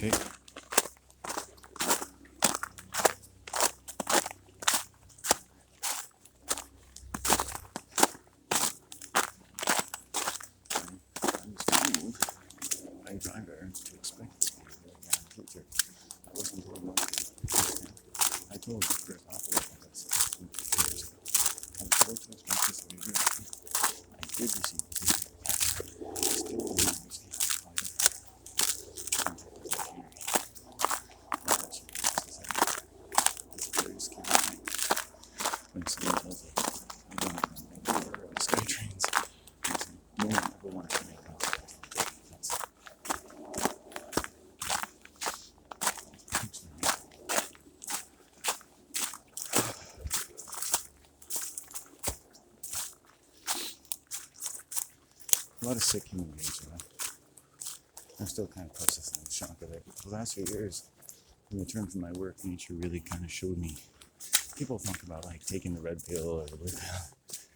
Okay. I'm just told by a driver to expect the speed in the future. I wasn't told not to. I told the first operator this 2 years ago. I was told to expect this behavior. I did receive this behavior. I still don't understand how it It's a very scary thing when someone tells you you don't know Vancouver or the SkyTrains. No one ever wants to make consequences. That's a lot of sick human beings, you know. I'm still kind of processing the shock of it. The last few years, in return for my work, nature really kind of showed me. People think about like taking the red pill or the blue pill,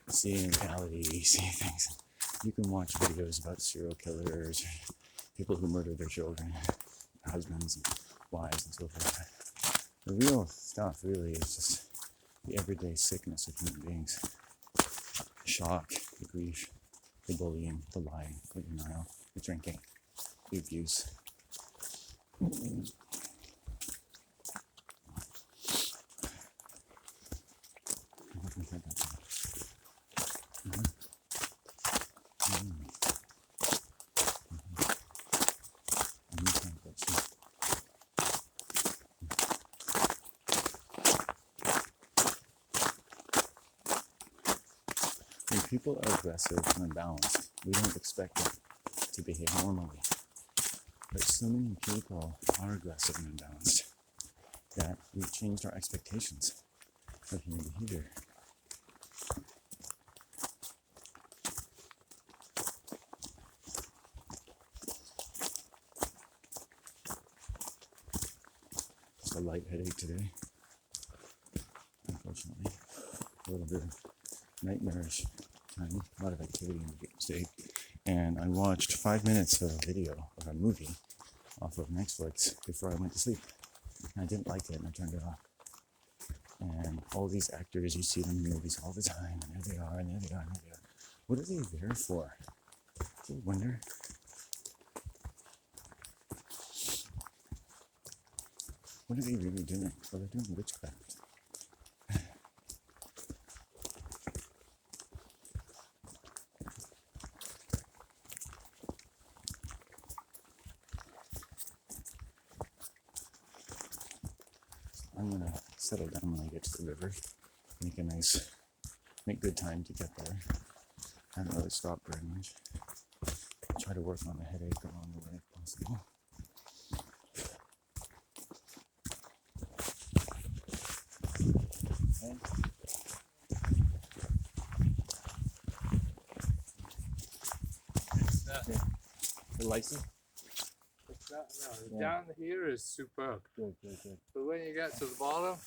seeing reality, seeing things. You can watch videos about serial killers, people who murder their children, husbands and wives and so forth. The real stuff really is just the everyday sickness of human beings. The shock, the grief, the bullying, the lying, the denial, the drinking, the abuse. When people are aggressive and unbalanced, we don't expect them to behave normally. But so many people are aggressive and unbalanced that we've changed our expectations of human behavior. Just a light headache today, unfortunately. A little bit of nightmarish time, a lot of activity in the state. And I watched 5 minutes of a video of a movie off of Netflix before I went to sleep. And I didn't like it and I turned it off. And all these actors, you see them in movies all the time, and there they are, and there they are, and there they are. What are they there for? Do you wonder? What are they really doing? Well, they're doing witchcraft. I'm gonna settle down when I get to the river, make good time to get there. I haven't really stopped very much. Try to work on the headache along the way if possible. Okay. Okay. The license? No, down here is superb. Good. But when you get to the bottom,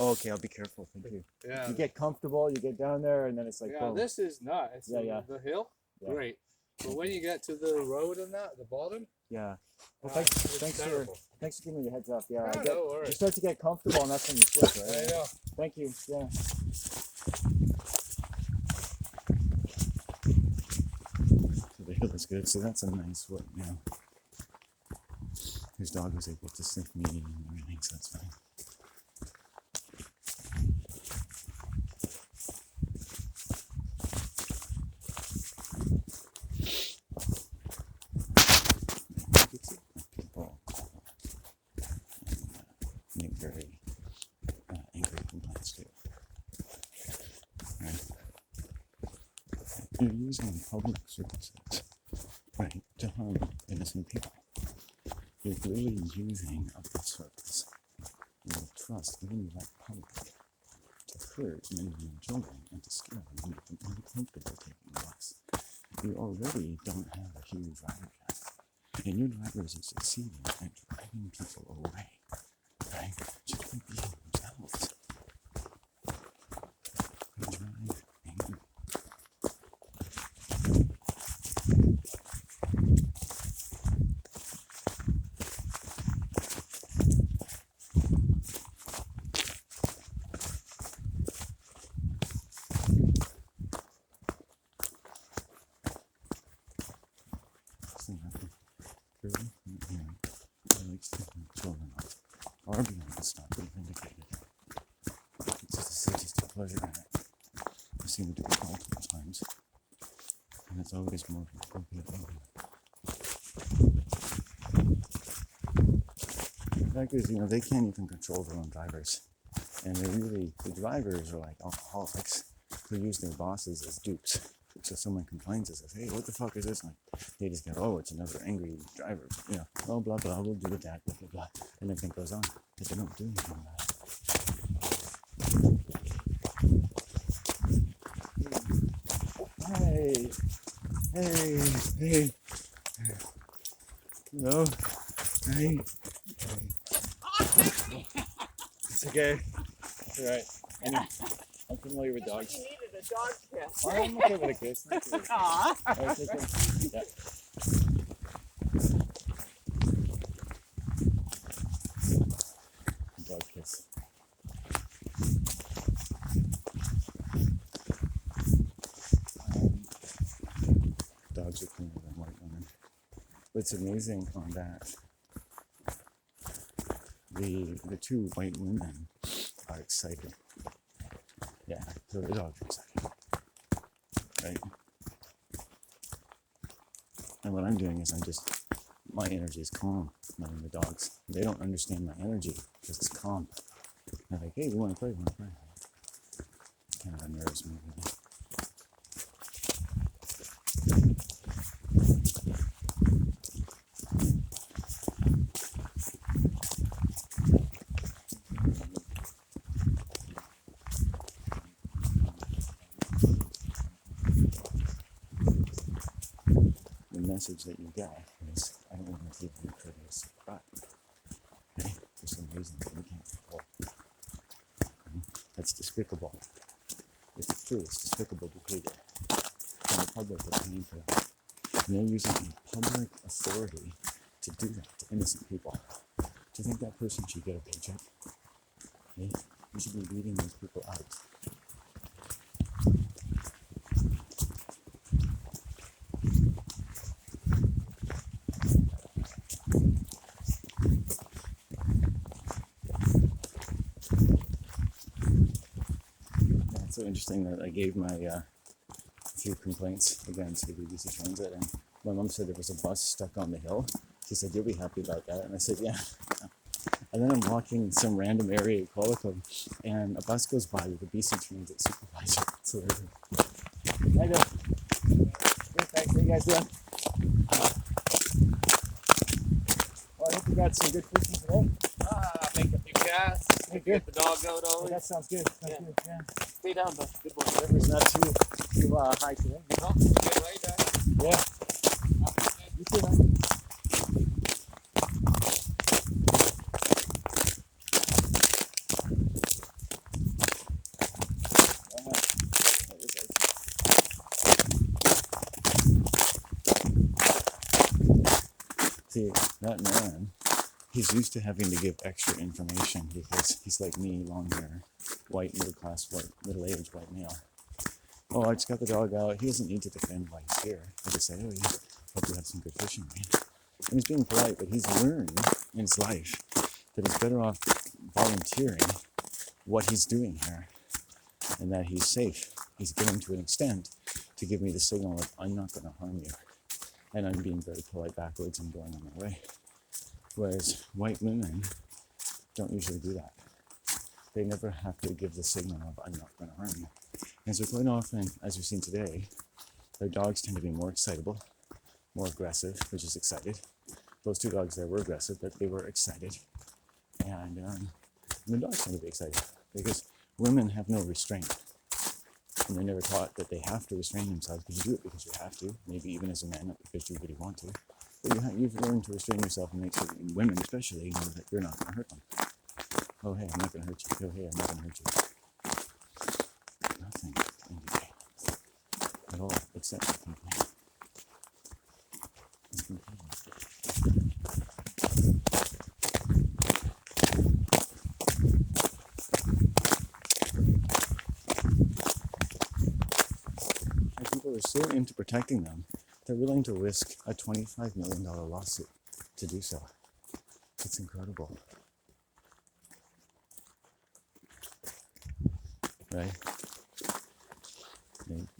Oh, okay, I'll be careful. Thank you. yeah. You get comfortable, you get down there, and then it's like, Yeah, boom. this is not. It's Yeah. the hill. Yeah. Great. But when you get to the road and that, the bottom, Yeah. Well, it's thanks terrible. for giving me the heads up. Yeah, Yeah, no worries. you start to get comfortable, and that's when you slip, right? I know. Thank you. Yeah. So the hill is good. So that's a nice one. You know, his dog was able to sniff me and everything, so that's fine. People make very angry complaints too. Right? You're using public services, right, to harm innocent people. You're really using a good service and the trust given by the public to hurt many children and to scare them and make them uncomfortable taking the bus. You already don't have a huge ridership, and your drivers are succeeding at driving people away, right? Just by being themselves. They drive angry. Really? You know, he likes to children are being stopped and vindicated. It's just a pleasure in it. I've seen him do it multiple times, and it's always more appropriate. The fact is, you know, they can't even control their own drivers. And the drivers are like alcoholics who use their bosses as dupes. So someone complains and says, hey, what the fuck is this? Like, they just go, oh, it's another angry driver. You know, oh, blah, blah, we'll do that, blah, blah, blah. And everything goes on. But they don't do anything about it. Hey. Hello. Hey. It's okay. It's alright. I'm familiar with dogs. You needed a dog kiss. Oh, I'm okay with a kiss. Aw. Alright, take care. Yeah. Dog kiss. Dogs are cleaner than white women. What's amazing on that, the two white women are excited. Yeah, so the dogs are excited. Right? And what I'm doing is my energy is calm, knowing the dogs. They don't understand my energy because it's calm. They're like, hey, we want to play, It's kind of unnerves me. Really. The message that you get is, I don't want to give you courteous crap. Okay? For some reason that you can't control. That's despicable. It's true, it's despicable behavior. And the public are paying for that. And they're using a public authority to do that to innocent people. Do you think that person should get a paycheck? Okay? You should be weeding those people out. It's so interesting that I gave my few complaints against the BBC Transit, and my mom said there was a bus stuck on the hill. She said, you'll be happy about that. And I said, yeah. And then I'm walking in some random area at Qualicum, and a bus goes by with a BC Transit supervisor. So I go, hey, thanks, how you guys doing? Well, I hope you got some good fishing today. Make a few casts. Hey, Get good. the dog out Oh, always. that sounds good. Sounds Yeah. good. Yeah. Stay down, bud. Good boy. The river's not too high today. No, get right back. Yeah. You too, man. See, that man, he's used to having to give extra information because he's like me, long hair, white, middle-aged white male. Oh, I just got the dog out. He doesn't need to defend why he's here. I just say, oh, yeah, hope you had some good fishing, man. And he's being polite, but he's learned in his life that he's better off volunteering what he's doing here and that he's safe. He's going to an extent to give me the signal of, I'm not going to harm you. And I'm being very polite backwards and going on my way. Whereas white women don't usually do that. They never have to give the signal of, I'm not going to harm you. And so quite often, as we've seen today, their dogs tend to be more excitable, more aggressive, which is excited. Those two dogs there were aggressive, but they were excited. And the dogs tend to be excited because women have no restraint. And they're never taught that they have to restrain themselves, because you do it because you have to, maybe even as a man, not because you really want to. But you've learned to restrain yourself and make sure that women especially know that you're not going to hurt them. Oh, hey, I'm not going to hurt you. Oh, hey, I'm not going to hurt you. Nothing indicate at all except for complaint. It's complaining. And people are so into protecting them, they're willing to risk a $25 million lawsuit to do so. It's incredible. Right?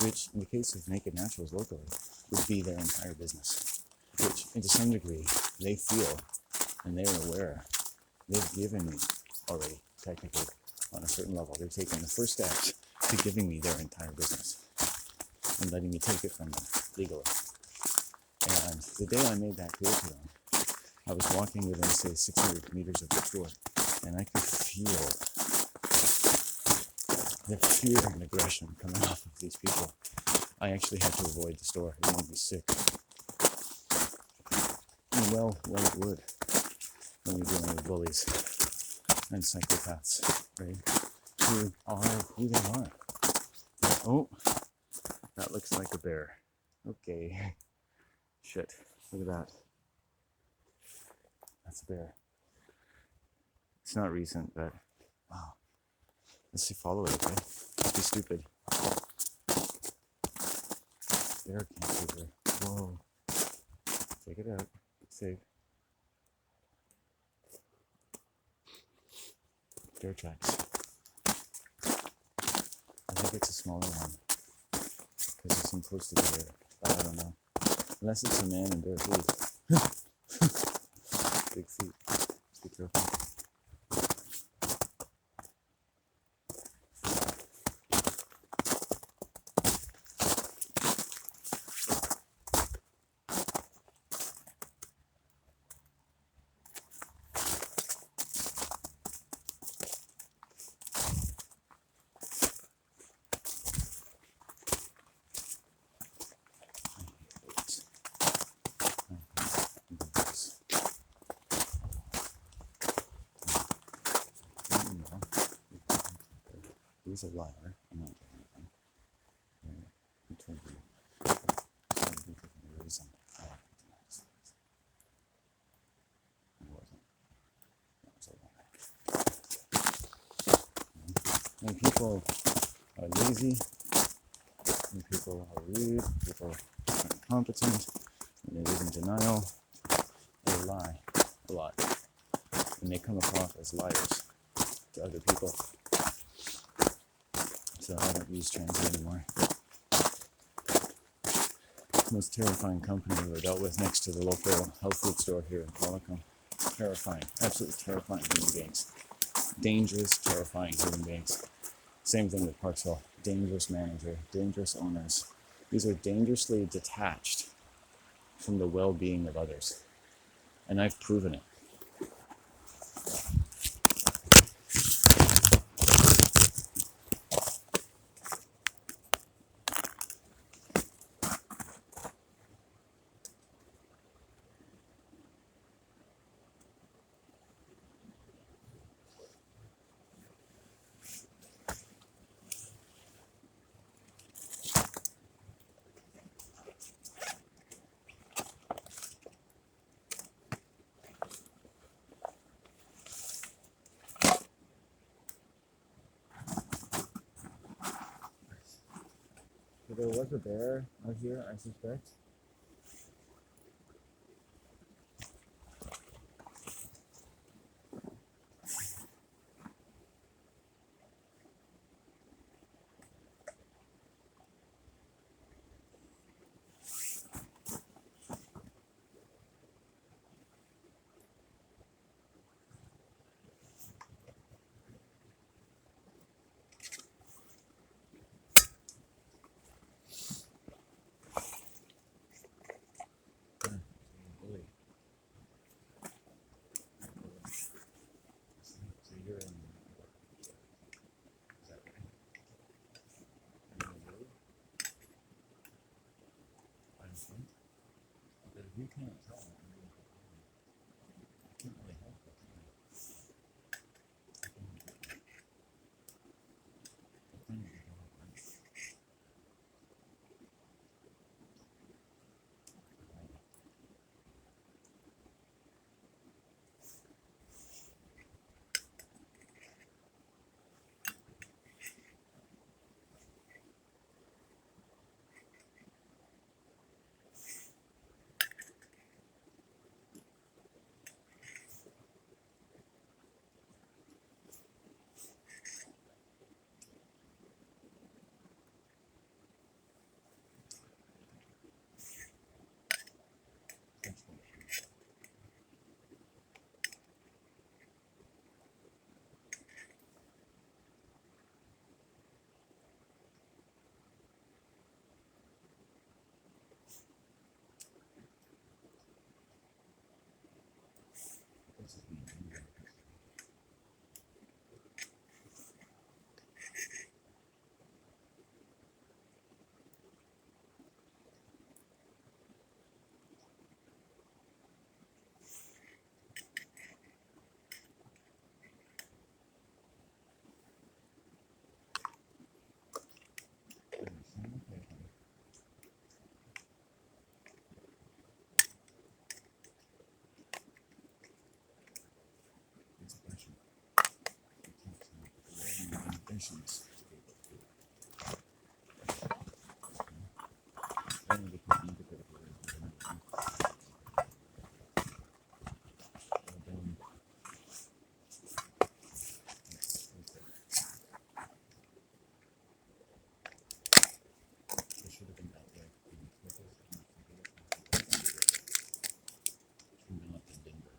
Which, in the case of Naked Naturals locally, would be their entire business. Which, and to some degree, they feel and they're aware. They've given me already, technically, on a certain level. They've taken the first steps to giving me their entire business and letting me take it from them legally. And the day I made that clear to them, I was walking within, say, 600 meters of the store, and I could feel the fear and aggression coming off of these people. I actually had to avoid the store. It made me sick. And well, it would when you're dealing with bullies and psychopaths, right? Who are who they are. Oh, that looks like a bear. Okay. Shit. Look at that. That's a bear. It's not recent, but wow. Let's see, follow it, okay? Don't be stupid. Bear can't see her. Whoa. Take it out. It's safe. Bear tracks. I think it's a smaller one. Because it seemed close to the bear. But I don't know. Unless it's a man in bare feet. Big feet. Let's be careful. He's a liar. I'm not doing anything. He told me something for no reason. I recognized it. It wasn't. That was a lie. When people are lazy, when people are rude, people are incompetent, when they live in denial, they lie a lot. And they come across as liars to other people. So I don't use transit anymore. The most terrifying company I've ever dealt with, next to the local health food store here in Qualicum. Terrifying, absolutely terrifying human beings. Dangerous, terrifying human beings. Same thing with Parksville. Dangerous manager, dangerous owners. These are dangerously detached from the well-being of others. And I've proven it. So there was a bear out here, I suspect. Bully. So you're in. Is that right? You're in the road? I'm front. But if you can't tell, I can't really help it. dimensions to be able to do that. Then we can integrate it with another. And then it should have been that way. Should have been up in Denver.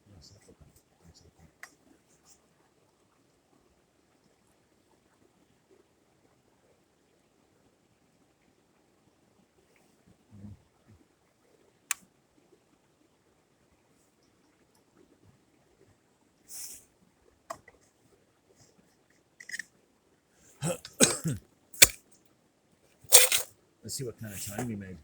Yes, that's okay. That's okay. Let's see what kind of time we made.